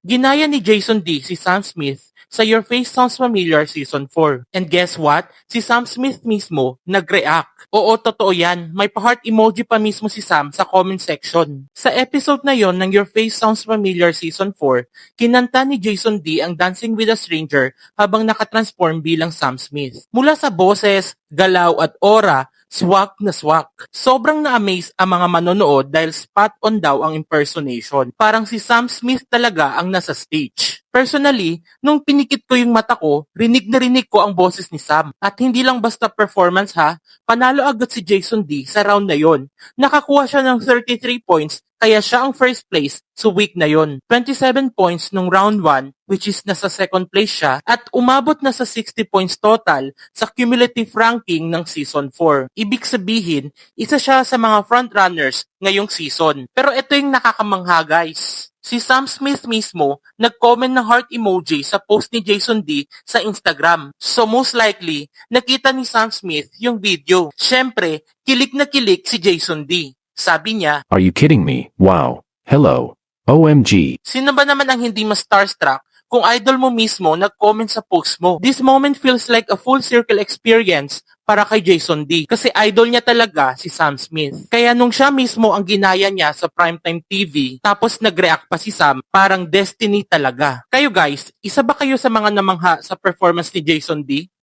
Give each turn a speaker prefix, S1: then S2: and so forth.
S1: Ginaya ni Jason D si Sam Smith sa Your Face Sounds Familiar Season 4. And guess what? Si Sam Smith mismo nag-react. Oo, totoo yan. May pa-heart emoji pa mismo si Sam sa comment section. Sa episode na yon ng Your Face Sounds Familiar Season 4, kinanta ni Jason D ang Dancing with a Stranger habang nakatransform bilang Sam Smith. Mula sa boses, galaw at aura, swak na swak. Sobrang na-amaze ang mga manonood dahil spot on daw ang impersonation. Parang si Sam Smith talaga ang nasa stage. Personally, nung pinikit ko yung mata ko, rinig na rinig ko ang boses ni Sam. At hindi lang basta performance ha, panalo agad si Jason D sa round na yon. Nakakuha siya ng 33 points kaya siya ang first place sa week na yon. 27 points nung round 1 which is nasa second place siya at umabot na sa 60 points total sa cumulative ranking ng season 4. Ibig sabihin, isa siya sa mga frontrunners ngayong season. Pero ito yung nakakamangha guys. Si Sam Smith mismo nag-comment ng heart emoji sa post ni Jason D sa Instagram. So most likely, nakita ni Sam Smith yung video. Syempre, kilig na kilig si Jason D. Sabi niya,
S2: Are you kidding me? Wow. Hello. OMG.
S1: sino ba naman ang hindi mas starstruck kung idol mo mismo nag-comment sa post mo? This moment feels like a full circle experience para kay Jason D. Kasi idol niya talaga si Sam Smith. Kaya nung siya mismo ang ginaya niya sa primetime TV, tapos nag-react pa si Sam, parang destiny talaga. Kayo guys, isa ba kayo sa mga namangha sa performance ni Jason D?